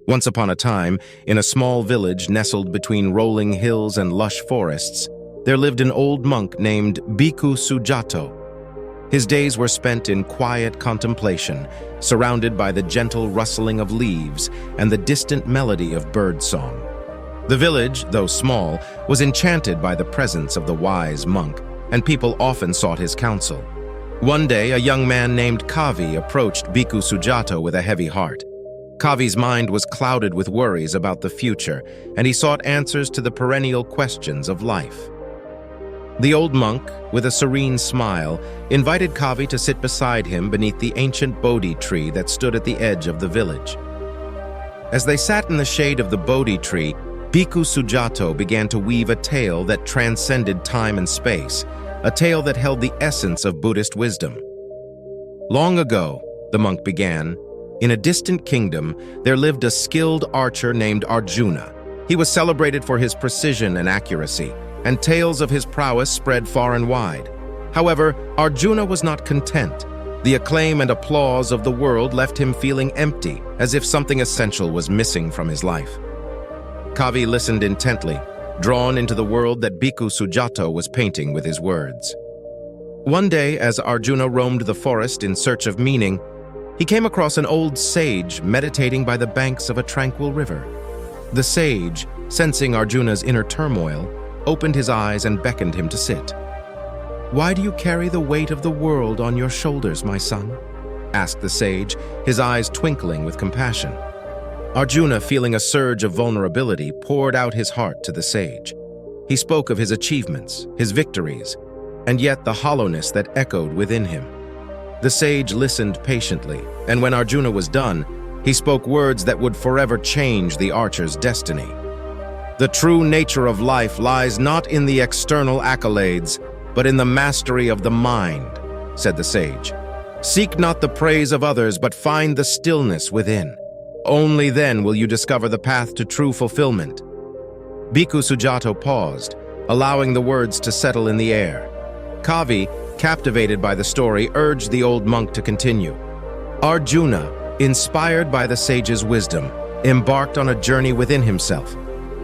Once upon a time, in a small village nestled between rolling hills and lush forests, there lived an old monk named Bhikkhu Sujato. His days were spent in quiet contemplation, surrounded by the gentle rustling of leaves and the distant melody of birdsong. The village, though small, was enchanted by the presence of the wise monk, and people often sought his counsel. One day, a young man named Kavi approached Bhikkhu Sujato with a heavy heart. Kavi's mind was clouded with worries about the future, and he sought answers to the perennial questions of life. The old monk, with a serene smile, invited Kavi to sit beside him beneath the ancient Bodhi tree that stood at the edge of the village. As they sat in the shade of the Bodhi tree, Bhikkhu Sujato began to weave a tale that transcended time and space, a tale that held the essence of Buddhist wisdom. Long ago, the monk began, in a distant kingdom, there lived a skilled archer named Arjuna. He was celebrated for his precision and accuracy, and tales of his prowess spread far and wide. However, Arjuna was not content. The acclaim and applause of the world left him feeling empty, as if something essential was missing from his life. Kavi listened intently, drawn into the world that Bhikkhu Sujato was painting with his words. One day, as Arjuna roamed the forest in search of meaning, he came across an old sage meditating by the banks of a tranquil river. The sage, sensing Arjuna's inner turmoil, opened his eyes and beckoned him to sit. "Why do you carry the weight of the world on your shoulders, my son?" asked the sage, his eyes twinkling with compassion. Arjuna, feeling a surge of vulnerability, poured out his heart to the sage. He spoke of his achievements, his victories, and yet the hollowness that echoed within him. The sage listened patiently, and when Arjuna was done, he spoke words that would forever change the archer's destiny. "The true nature of life lies not in the external accolades, but in the mastery of the mind," said the sage. "Seek not the praise of others, but find the stillness within. Only then will you discover the path to true fulfillment." Bhikkhu Sujato paused, allowing the words to settle in the air. Kavi, captivated by the story, urged the old monk to continue. Arjuna, inspired by the sage's wisdom, embarked on a journey within himself.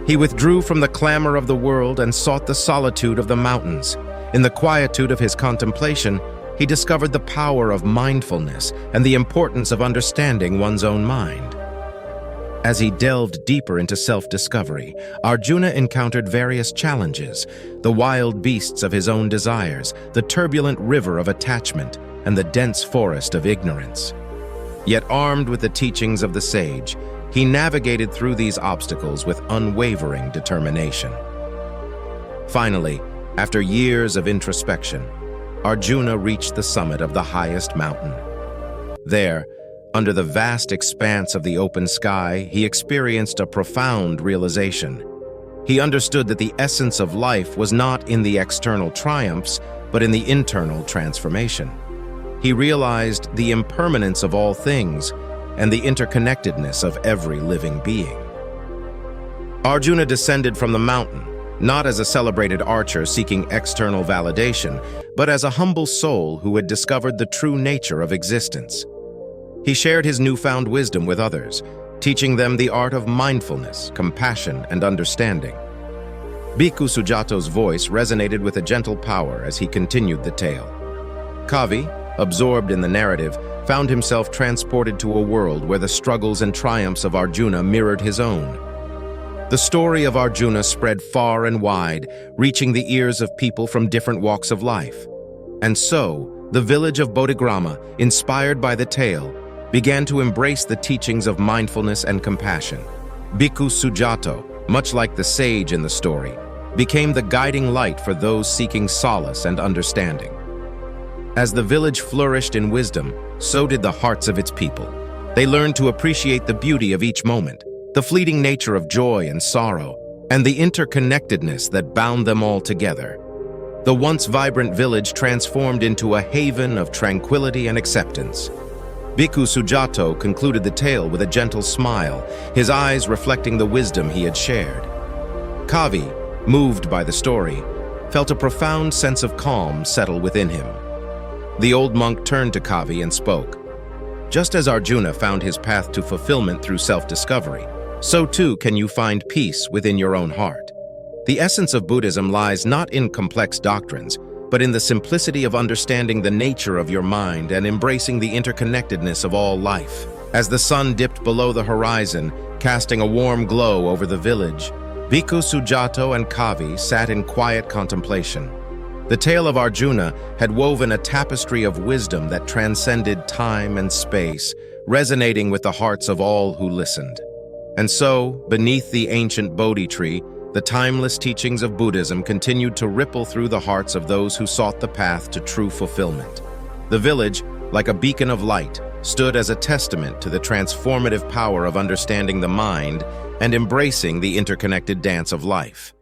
He withdrew from the clamor of the world and sought the solitude of the mountains. In the quietude of his contemplation, he discovered the power of mindfulness and the importance of understanding one's own mind. As he delved deeper into self-discovery, Arjuna encountered various challenges: the wild beasts of his own desires, the turbulent river of attachment, and the dense forest of ignorance. Yet armed with the teachings of the sage, he navigated through these obstacles with unwavering determination. Finally, after years of introspection, Arjuna reached the summit of the highest mountain. There, under the vast expanse of the open sky, he experienced a profound realization. He understood that the essence of life was not in the external triumphs, but in the internal transformation. He realized the impermanence of all things and the interconnectedness of every living being. Arjuna descended from the mountain, not as a celebrated archer seeking external validation, but as a humble soul who had discovered the true nature of existence. He shared his newfound wisdom with others, teaching them the art of mindfulness, compassion, and understanding. Bhikkhu Sujato's voice resonated with a gentle power as he continued the tale. Kavi, absorbed in the narrative, found himself transported to a world where the struggles and triumphs of Arjuna mirrored his own. The story of Arjuna spread far and wide, reaching the ears of people from different walks of life. And so, the village of Bodhigrama, inspired by the tale, began to embrace the teachings of mindfulness and compassion. Bhikkhu Sujato, much like the sage in the story, became the guiding light for those seeking solace and understanding. As the village flourished in wisdom, so did the hearts of its people. They learned to appreciate the beauty of each moment, the fleeting nature of joy and sorrow, and the interconnectedness that bound them all together. The once vibrant village transformed into a haven of tranquility and acceptance. Bhikkhu Sujato concluded the tale with a gentle smile, his eyes reflecting the wisdom he had shared. Kavi, moved by the story, felt a profound sense of calm settle within him. The old monk turned to Kavi and spoke. Just as Arjuna found his path to fulfillment through self-discovery, so too can you find peace within your own heart. The essence of Buddhism lies not in complex doctrines, but in the simplicity of understanding the nature of your mind and embracing the interconnectedness of all life. As the sun dipped below the horizon, casting a warm glow over the village, Bhikkhu Sujato and Kavi sat in quiet contemplation. The tale of Arjuna had woven a tapestry of wisdom that transcended time and space, resonating with the hearts of all who listened. And so, beneath the ancient Bodhi tree, the timeless teachings of Buddhism continued to ripple through the hearts of those who sought the path to true fulfillment. The village, like a beacon of light, stood as a testament to the transformative power of understanding the mind and embracing the interconnected dance of life.